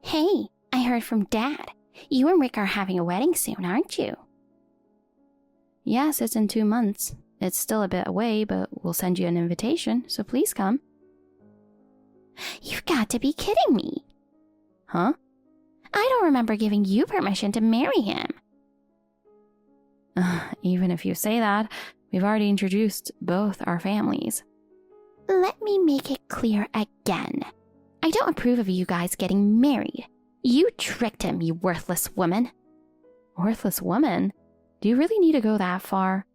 Hey, I heard from Dad. You and Rick are having a wedding soon, aren't you? Yes, it's in 2 months. It's still a bit away, but we'll send you an invitation, so please come. You've got to be kidding me. Huh? I don't remember giving you permission to marry him. Even if you say that, we've already introduced both our families. Let me make it clear again. I don't approve of you guys getting married. You tricked him, you worthless woman. Worthless woman? Do you really need to go that far?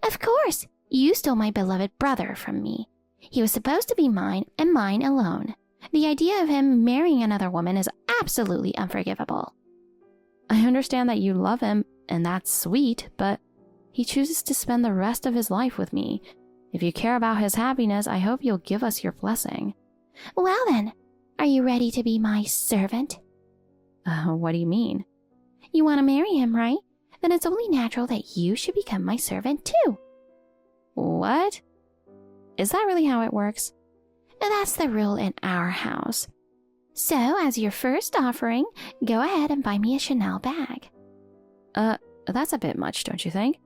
Of course. You stole my beloved brother from me. He was supposed to be mine and mine alone. The idea of him marrying another woman is absolutely unforgivable. I understand that you love him, and that's sweet, but he chooses to spend the rest of his life with me. If you care about his happiness, I hope you'll give us your blessing. Well then, are you ready to be my servant? What do you mean? You want to marry him, right? Then it's only natural that you should become my servant too. What? Is that really how it works? That's the rule in our house. So, as your first offering, go ahead and buy me a Chanel bag. That's a bit much, don't you think?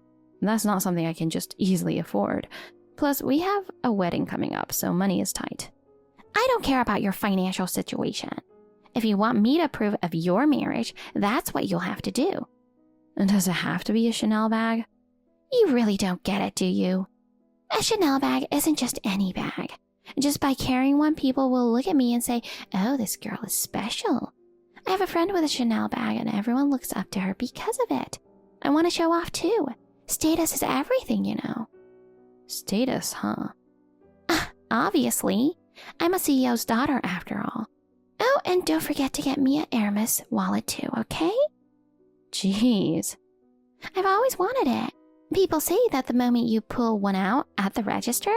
That's not something I can just easily afford. Plus, we have a wedding coming up, so money is tight. I don't care about your financial situation. If you want me to approve of your marriage, that's what you'll have to do. And does it have to be a Chanel bag? You really don't get it, do you? A Chanel bag isn't just any bag. Just by carrying one, people will look at me and say, oh, this girl is special. I have a friend with a Chanel bag and everyone looks up to her because of it. I want to show off too. Status is everything, you know. Status, huh? Obviously. I'm a CEO's daughter after all. Oh, and don't forget to get me a Hermes wallet too, okay? Jeez. I've always wanted it. People say that the moment you pull one out at the register,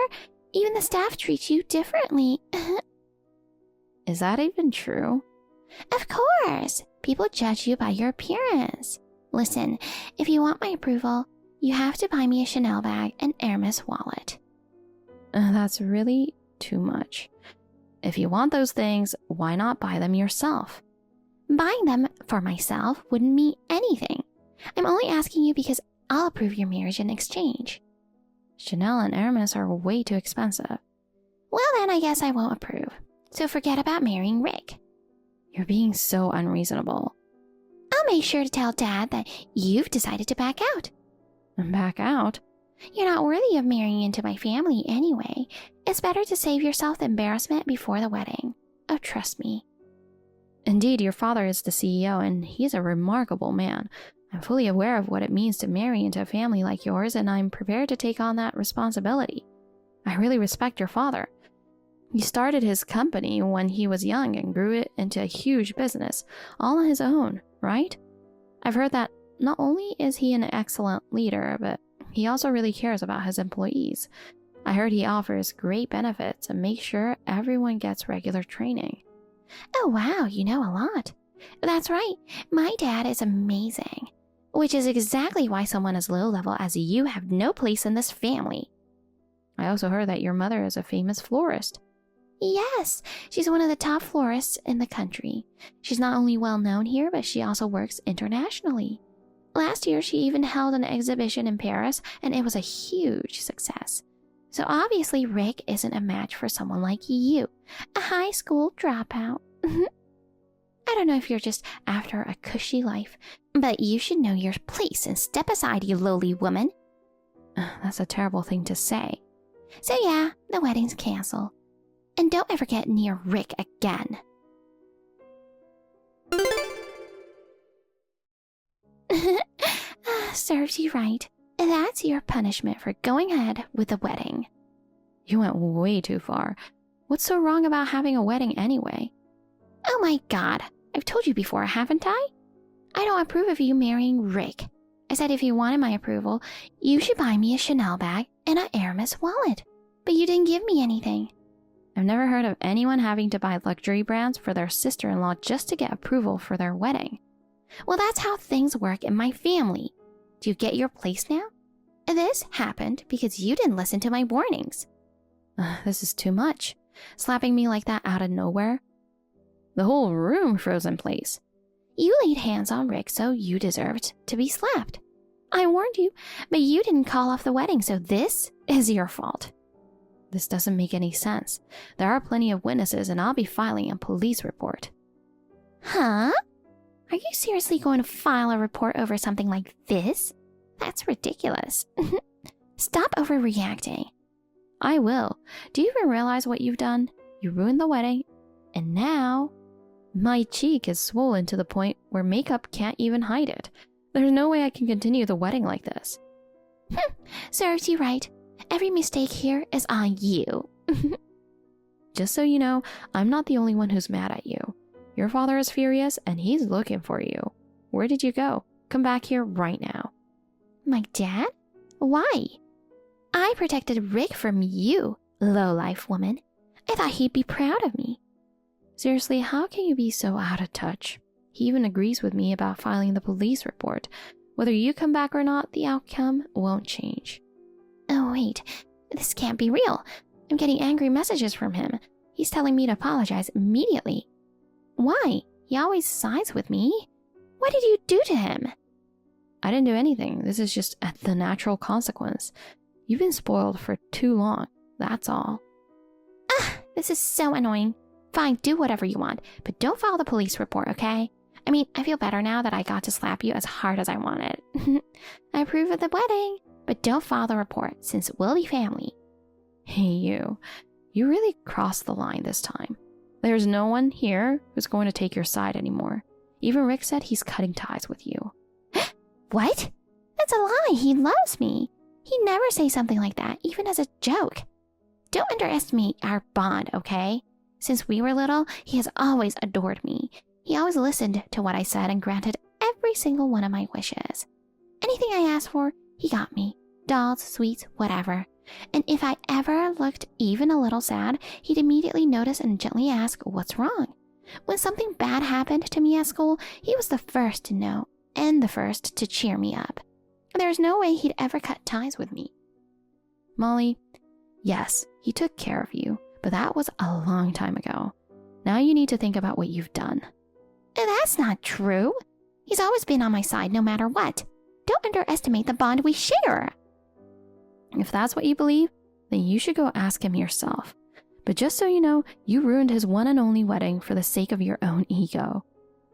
even the staff treats you differently. Is that even true? Of course. People judge you by your appearance. Listen, if you want my approval, you have to buy me a Chanel bag and Hermes wallet. That's really too much. If you want those things, why not buy them yourself? Buying them for myself wouldn't mean anything. I'm only asking you because I'll approve your marriage in exchange. Chanel and Hermes are way too expensive. Well, then I guess I won't approve. So forget about marrying Rick. You're being so unreasonable. I'll make sure to tell Dad that you've decided to back out. Back out? You're not worthy of marrying into my family anyway. It's better to save yourself the embarrassment before the wedding. Oh, trust me. Indeed, your father is the CEO, and he's a remarkable man. I'm fully aware of what it means to marry into a family like yours, and I'm prepared to take on that responsibility. I really respect your father. He started his company when he was young and grew it into a huge business, all on his own, right? I've heard that not only is he an excellent leader, but he also really cares about his employees. I heard he offers great benefits and makes sure everyone gets regular training. Oh wow, you know a lot. That's right, my dad is amazing. Which is exactly why someone as low level as you have no place in this family. I also heard that your mother is a famous florist. Yes, she's one of the top florists in the country. She's not only well known here, but she also works internationally. Last year, she even held an exhibition in Paris, and it was a huge success. So obviously, Rick isn't a match for someone like you, a high school dropout. I don't know if you're just after a cushy life, but you should know your place and step aside, you lowly woman. That's a terrible thing to say. So yeah, the wedding's canceled. And don't ever get near Rick again. Serves you right. That's your punishment for going ahead with the wedding. You went way too far. What's so wrong about having a wedding anyway? Oh my god, I've told you before, haven't I? I don't approve of you marrying Rick. I said if you wanted my approval, you should buy me a Chanel bag and a Hermes wallet. But you didn't give me anything. I've never heard of anyone having to buy luxury brands for their sister-in-law just to get approval for their wedding. Well, that's how things work in my family. Do you get your place now? This happened because you didn't listen to my warnings. This is too much. Slapping me like that out of nowhere. The whole room froze in place. You laid hands on Rick, so you deserved to be slapped. I warned you, but you didn't call off the wedding, so this is your fault. This doesn't make any sense. There are plenty of witnesses, and I'll be filing a police report. Huh? Are you seriously going to file a report over something like this? That's ridiculous. Stop overreacting. I will. Do you even realize what you've done? You ruined the wedding, and now my cheek is swollen to the point where makeup can't even hide it. There's no way I can continue the wedding like this. Serves you right. Every mistake here is on you. Just so you know, I'm not the only one who's mad at you. Your father is furious, and he's looking for you. Where did you go? Come back here right now. My dad? Why? I protected Rick from you, low-life woman. I thought he'd be proud of me. Seriously, how can you be so out of touch? He even agrees with me about filing the police report. Whether you come back or not, the outcome won't change. Oh, wait. This can't be real. I'm getting angry messages from him. He's telling me to apologize immediately. Why? He always sides with me. What did you do to him? I didn't do anything. This is just the natural consequence. You've been spoiled for too long. That's all. This is so annoying. Fine, do whatever you want, but don't file the police report, okay? I mean, I feel better now that I got to slap you as hard as I wanted. I approve of the wedding, but don't file the report, since we'll be family. Hey, you. You really crossed the line this time. There's no one here who's going to take your side anymore. Even Rick said he's cutting ties with you. What? That's a lie. He loves me. He'd never say something like that, even as a joke. Don't underestimate our bond, okay? Since we were little, he has always adored me. He always listened to what I said and granted every single one of my wishes. Anything I asked for, he got me. Dolls, sweets, whatever. And if I ever looked even a little sad, he'd immediately notice and gently ask what's wrong. When something bad happened to me at school, he was the first to know and the first to cheer me up. There's no way he'd ever cut ties with me. Molly, yes, he took care of you, but that was a long time ago. Now you need to think about what you've done. That's not true. He's always been on my side no matter what. Don't underestimate the bond we share. If that's what you believe, then you should go ask him yourself. But just so you know, you ruined his one and only wedding for the sake of your own ego.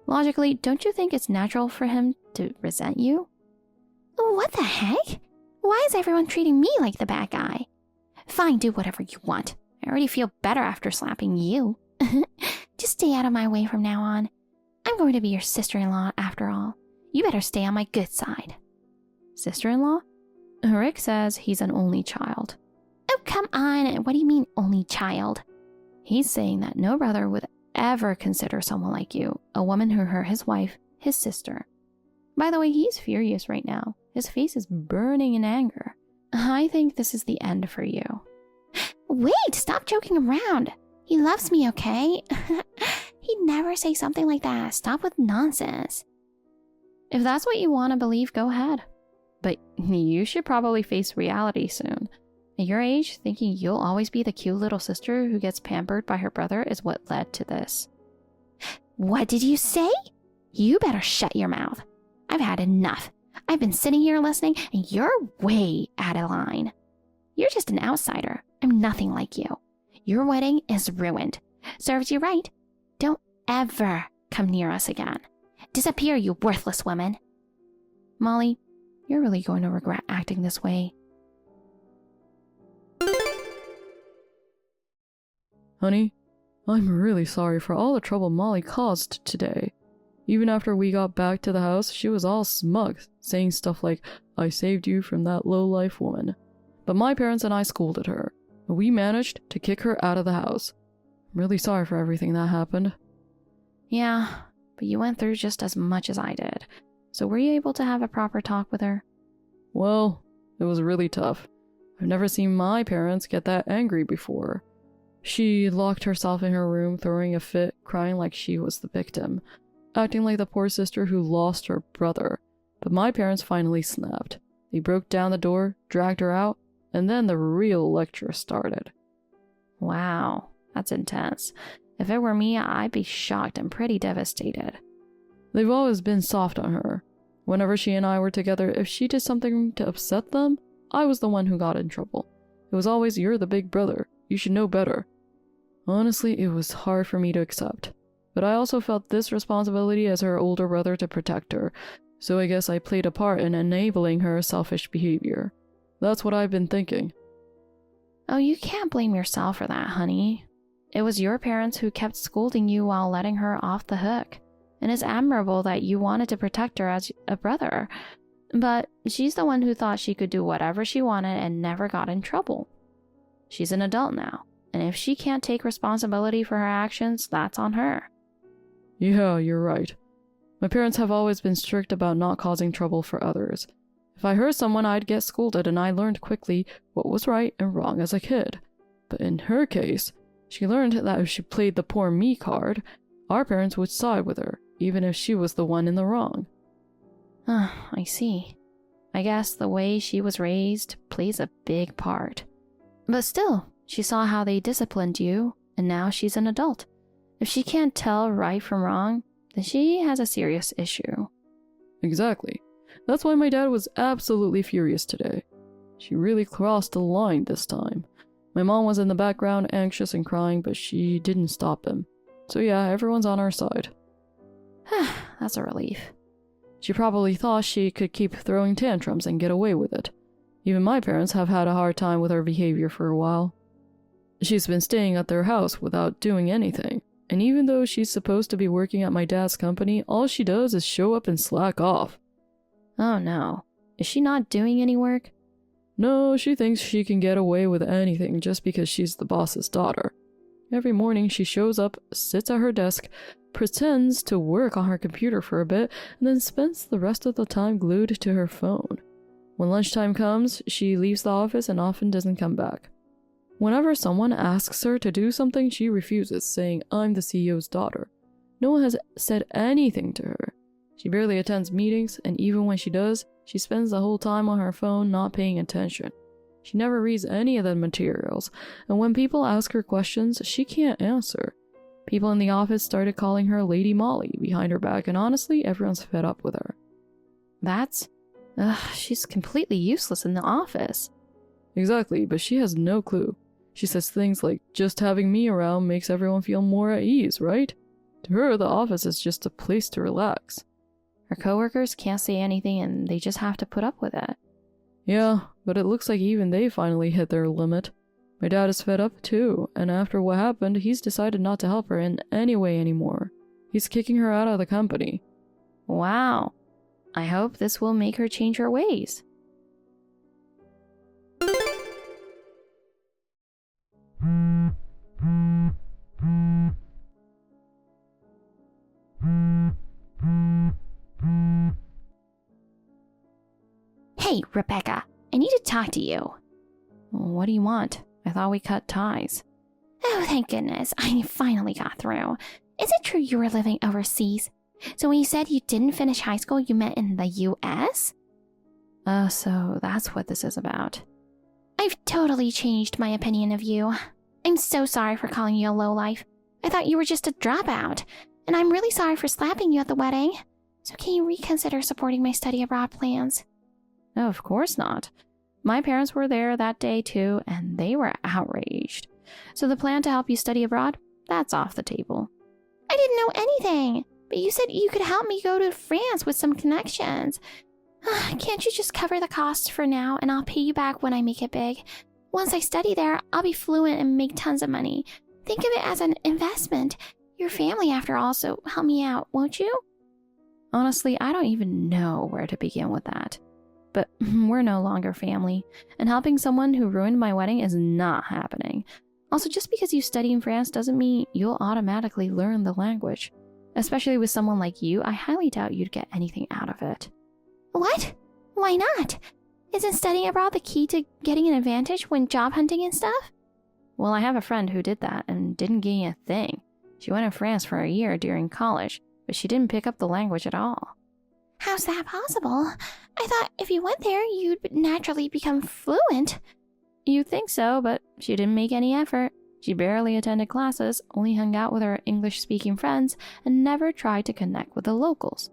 Logically, don't you think it's natural for him to resent you? What the heck? Why is everyone treating me like the bad guy? Fine, do whatever you want. I already feel better after slapping you. Just stay out of my way from now on. I'm going to be your sister-in-law after all. You better stay on my good side. Sister-in-law? Rick says he's an only child. Oh, come on. What do you mean, only child? He's saying that no brother would ever consider someone like you, a woman who hurt his wife, his sister. By the way, he's furious right now. His face is burning in anger. I think this is the end for you. Wait, stop joking around. He loves me, okay? He'd never say something like that. Stop with nonsense. If that's what you want to believe, go ahead. But you should probably face reality soon. At your age, thinking you'll always be the cute little sister who gets pampered by her brother is what led to this. What did you say? You better shut your mouth. I've had enough. I've been sitting here listening, and you're way out of line. You're just an outsider. I'm nothing like you. Your wedding is ruined. Serves you right. Don't ever come near us again. Disappear, you worthless woman. Molly, you're really going to regret acting this way. Honey, I'm really sorry for all the trouble Molly caused today. Even after we got back to the house, she was all smug, saying stuff like, I saved you from that low-life woman. But my parents and I scolded her, and we managed to kick her out of the house. I'm really sorry for everything that happened. Yeah, but you went through just as much as I did. So were you able to have a proper talk with her? Well, it was really tough. I've never seen my parents get that angry before. She locked herself in her room, throwing a fit, crying like she was the victim, acting like the poor sister who lost her brother. But my parents finally snapped. They broke down the door, dragged her out, and then the real lecture started. Wow, that's intense. If it were me, I'd be shocked and pretty devastated. They've always been soft on her. Whenever she and I were together, if she did something to upset them, I was the one who got in trouble. It was always, "You're the big brother. You should know better." Honestly, it was hard for me to accept. But I also felt this responsibility as her older brother to protect her, so I guess I played a part in enabling her selfish behavior. That's what I've been thinking. Oh, you can't blame yourself for that, honey. It was your parents who kept scolding you while letting her off the hook. And it's admirable that you wanted to protect her as a brother. But she's the one who thought she could do whatever she wanted and never got in trouble. She's an adult now, and if she can't take responsibility for her actions, that's on her. Yeah, you're right. My parents have always been strict about not causing trouble for others. If I hurt someone, I'd get scolded, and I learned quickly what was right and wrong as a kid. But in her case, she learned that if she played the poor me card, our parents would side with her, even if she was the one in the wrong. I see. I guess the way she was raised plays a big part. But still, she saw how they disciplined you, and now she's an adult. If she can't tell right from wrong, then she has a serious issue. Exactly. That's why my dad was absolutely furious today. She really crossed the line this time. My mom was in the background, anxious and crying, but she didn't stop him. So yeah, everyone's on our side. That's a relief. She probably thought she could keep throwing tantrums and get away with it. Even my parents have had a hard time with her behavior for a while. She's been staying at their house without doing anything, and even though she's supposed to be working at my dad's company, all she does is show up and slack off. Oh no. Is she not doing any work? No, she thinks she can get away with anything just because she's the boss's daughter. Every morning she shows up, sits at her desk, pretends to work on her computer for a bit, and then spends the rest of the time glued to her phone. When lunchtime comes, she leaves the office and often doesn't come back. Whenever someone asks her to do something, she refuses, saying, "I'm the CEO's daughter." No one has said anything to her. She barely attends meetings, and even when she does, she spends the whole time on her phone not paying attention. She never reads any of the materials, and when people ask her questions, she can't answer. People in the office started calling her Lady Molly behind her back, and honestly, everyone's fed up with her. She's completely useless in the office. Exactly, but she has no clue. She says things like, "Just having me around makes everyone feel more at ease, right?" To her, the office is just a place to relax. Her coworkers can't say anything and they just have to put up with it. Yeah, but it looks like even they finally hit their limit. My dad is fed up too, and after what happened, he's decided not to help her in any way anymore. He's kicking her out of the company. Wow. I hope this will make her change her ways. Hey, Rebecca, I need to talk to you. What do you want? I thought we cut ties. Oh, thank goodness, I finally got through. Is it true you were living overseas? So when you said you didn't finish high school, you meant in the US? So that's what this is about. I've totally changed my opinion of you. I'm so sorry for calling you a lowlife. I thought you were just a dropout, and I'm really sorry for slapping you at the wedding. So can you reconsider supporting my study abroad plans? No, of course not. My parents were there that day too, and they were outraged. So the plan to help you study abroad, that's off the table. I didn't know anything, but you said you could help me go to France with some connections. Can't you just cover the costs for now, and I'll pay you back when I make it big? Once I study there, I'll be fluent and make tons of money. Think of it as an investment. Your family, after all, so help me out, won't you? Honestly, I don't even know where to begin with that. But we're no longer family, and helping someone who ruined my wedding is not happening. Also, just because you study in France doesn't mean you'll automatically learn the language. Especially with someone like you, I highly doubt you'd get anything out of it. What? Why not? Isn't studying abroad the key to getting an advantage when job hunting and stuff? Well, I have a friend who did that and didn't gain a thing. She went to France for a year during college, but she didn't pick up the language at all. How's that possible? I thought if you went there, you'd naturally become fluent. You'd think so, but she didn't make any effort. She barely attended classes, only hung out with her English-speaking friends, and never tried to connect with the locals.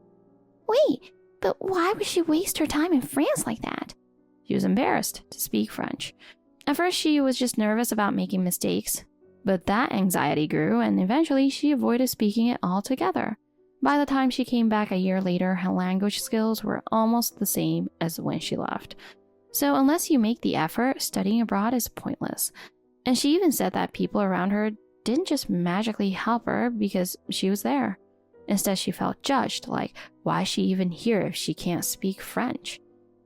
Wait, but why would she waste her time in France like that? She was embarrassed to speak French. At first, she was just nervous about making mistakes, but that anxiety grew, and eventually she avoided speaking it altogether. By the time she came back a year later, her language skills were almost the same as when she left. So unless you make the effort, studying abroad is pointless. And she even said that people around her didn't just magically help her because she was there. Instead, she felt judged, like, why is she even here if she can't speak French?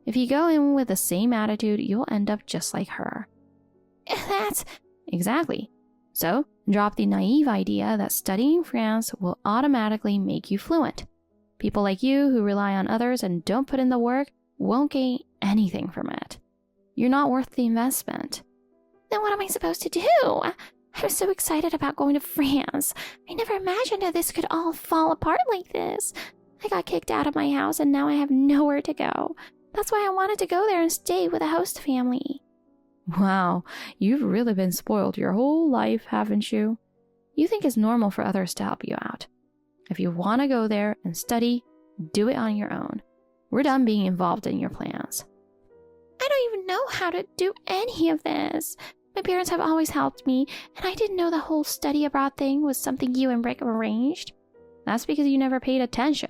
If you go in with the same attitude, you'll end up just like her. That's... Exactly. So, drop the naive idea that studying France will automatically make you fluent. People like you who rely on others and don't put in the work won't gain anything from it. You're not worth the investment. Then what am I supposed to do? I was so excited about going to France. I never imagined that this could all fall apart like this. I got kicked out of my house and now I have nowhere to go. That's why I wanted to go there and stay with a host family. Wow, you've really been spoiled your whole life, haven't you? You think it's normal for others to help you out. If you want to go there and study, do it on your own. We're done being involved in your plans. I don't even know how to do any of this. My parents have always helped me, and I didn't know the whole study abroad thing was something you and Rick arranged. That's because you never paid attention.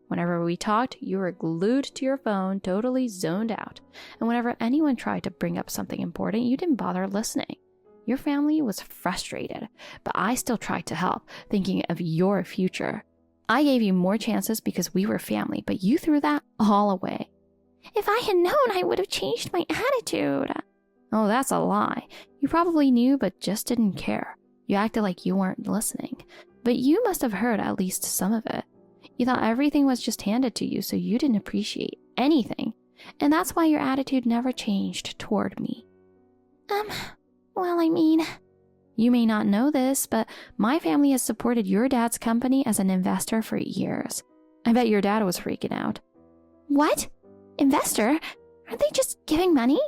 Whenever we talked, you were glued to your phone, totally zoned out. And whenever anyone tried to bring up something important, you didn't bother listening. Your family was frustrated, but I still tried to help, thinking of your future. I gave you more chances because we were family, but you threw that all away. If I had known, I would have changed my attitude. Oh, that's a lie. You probably knew, but just didn't care. You acted like you weren't listening. But you must have heard at least some of it. You thought everything was just handed to you, so you didn't appreciate anything. And that's why your attitude never changed toward me. Well, I mean... You may not know this, but my family has supported your dad's company as an investor for years. I bet your dad was freaking out. What? Investor? Aren't they just giving money?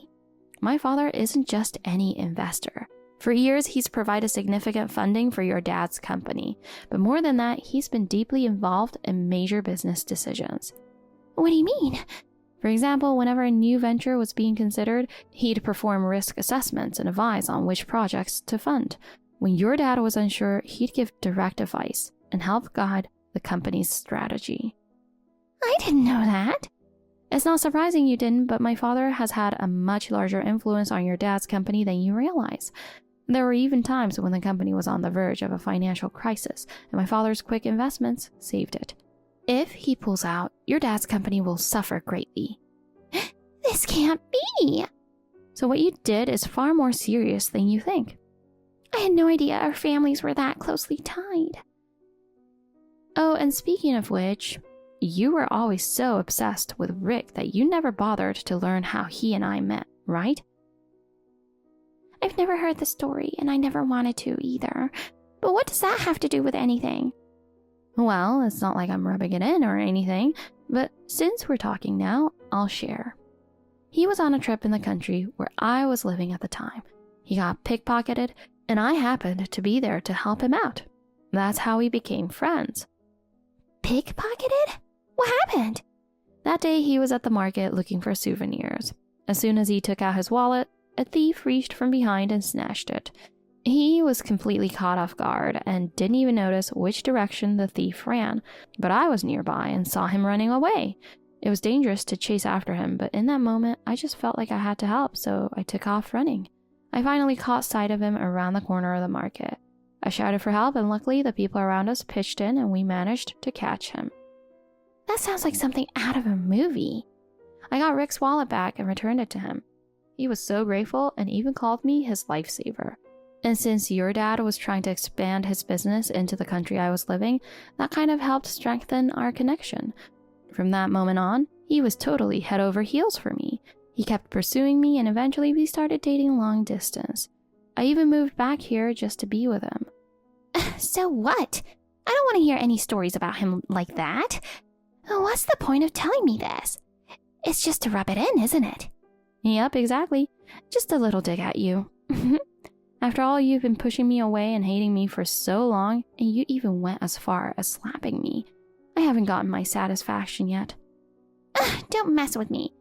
My father isn't just any investor. For years, he's provided significant funding for your dad's company. But more than that, he's been deeply involved in major business decisions. What do you mean? For example, whenever a new venture was being considered, he'd perform risk assessments and advise on which projects to fund. When your dad was unsure, he'd give direct advice and help guide the company's strategy. I didn't know that. It's not surprising you didn't, but my father has had a much larger influence on your dad's company than you realize. There were even times when the company was on the verge of a financial crisis, and my father's quick investments saved it. If he pulls out, your dad's company will suffer greatly. This can't be! So what you did is far more serious than you think. I had no idea our families were that closely tied. Oh, and speaking of which, you were always so obsessed with Rick that you never bothered to learn how he and I met, right? I've never heard the story, and I never wanted to either. But what does that have to do with anything? Well, it's not like I'm rubbing it in or anything, but since we're talking now, I'll share. He was on a trip in the country where I was living at the time. He got pickpocketed, and I happened to be there to help him out. That's how we became friends. Pickpocketed? What happened? That day, he was at the market looking for souvenirs. As soon as he took out his wallet, a thief reached from behind and snatched it. He was completely caught off guard and didn't even notice which direction the thief ran, but I was nearby and saw him running away. It was dangerous to chase after him, but in that moment, I just felt like I had to help, so I took off running. I finally caught sight of him around the corner of the market. I shouted for help, and luckily the people around us pitched in and we managed to catch him. That sounds like something out of a movie. I got Rick's wallet back and returned it to him. He was so grateful and even called me his lifesaver. And since your dad was trying to expand his business into the country I was living, that kind of helped strengthen our connection. From that moment on, he was totally head over heels for me. He kept pursuing me and eventually we started dating long distance. I even moved back here just to be with him. So what? I don't want to hear any stories about him like that. What's the point of telling me this? It's just to rub it in, isn't it? Yep, exactly. Just a little dig at you. After all, you've been pushing me away and hating me for so long, and you even went as far as slapping me. I haven't gotten my satisfaction yet. Ugh, don't mess with me.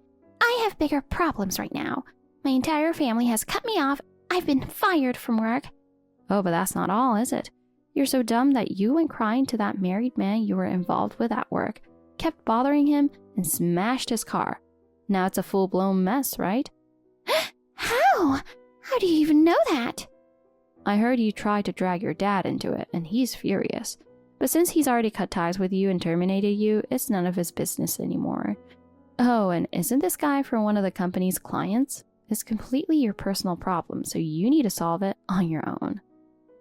I have bigger problems right now. My entire family has cut me off. I've been fired from work. Oh, but that's not all, is it? You're so dumb that you went crying to that married man you were involved with at work, kept bothering him, and smashed his car. Now it's a full-blown mess, right? How? How do you even know that? I heard you tried to drag your dad into it, and he's furious. But since he's already cut ties with you and terminated you, it's none of his business anymore. Oh, and isn't this guy from one of the company's clients? It's completely your personal problem, so you need to solve it on your own.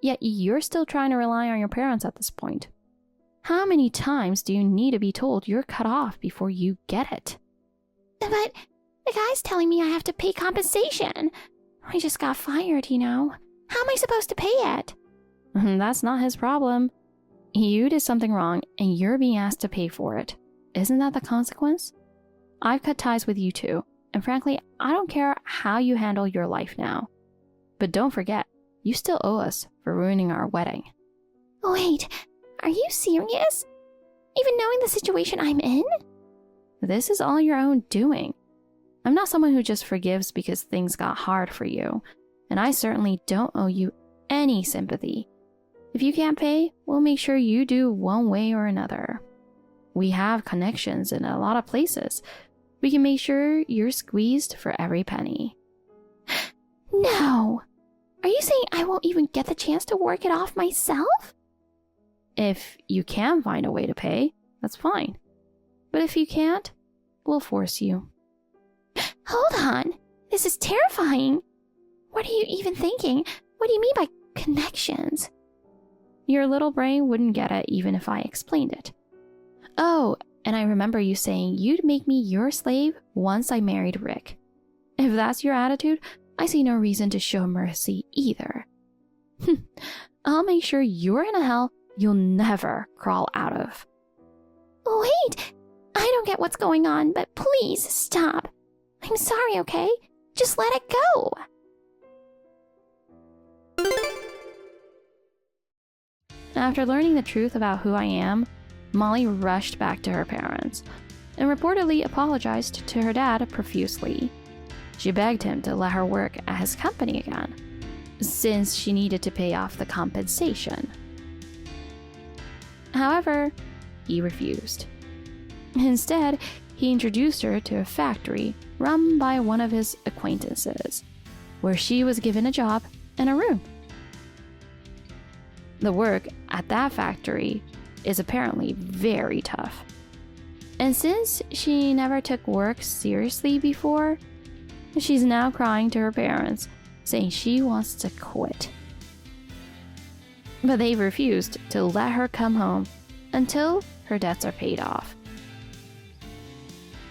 Yet you're still trying to rely on your parents at this point. How many times do you need to be told you're cut off before you get it? But the guy's telling me I have to pay compensation. I just got fired, you know. How am I supposed to pay it? That's not his problem. You did something wrong, and you're being asked to pay for it. Isn't that the consequence? I've cut ties with you too, and frankly, I don't care how you handle your life now. But don't forget, you still owe us for ruining our wedding. Wait, are you serious? Even knowing the situation I'm in? This is all your own doing. I'm not someone who just forgives because things got hard for you, and I certainly don't owe you any sympathy. If you can't pay, we'll make sure you do one way or another. We have connections in a lot of places. We can make sure you're squeezed for every penny. No! Are you saying I won't even get the chance to work it off myself? If you can find a way to pay, that's fine. But if you can't, we'll force you. Hold on! This is terrifying! What are you even thinking? What do you mean by connections? Your little brain wouldn't get it even if I explained it. Oh, and I remember you saying you'd make me your slave once I married Rick. If that's your attitude, I see no reason to show mercy either. I'll make sure you're in a hell you'll never crawl out of. Wait! I don't get what's going on, but please stop. I'm sorry, okay? Just let it go. After learning the truth about who I am, Molly rushed back to her parents and reportedly apologized to her dad profusely. She begged him to let her work at his company again, since she needed to pay off the compensation. However, he refused. Instead, he introduced her to a factory run by one of his acquaintances, where she was given a job and a room. The work at that factory is apparently very tough. And since she never took work seriously before, she's now crying to her parents, saying she wants to quit. But they've refused to let her come home until her debts are paid off.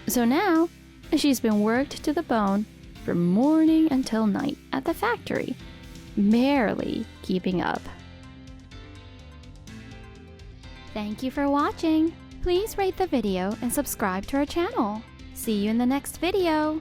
So now, she's been worked to the bone from morning until night at the factory, barely keeping up. Thank you for watching. Please rate the video and subscribe to our channel. See you in the next video.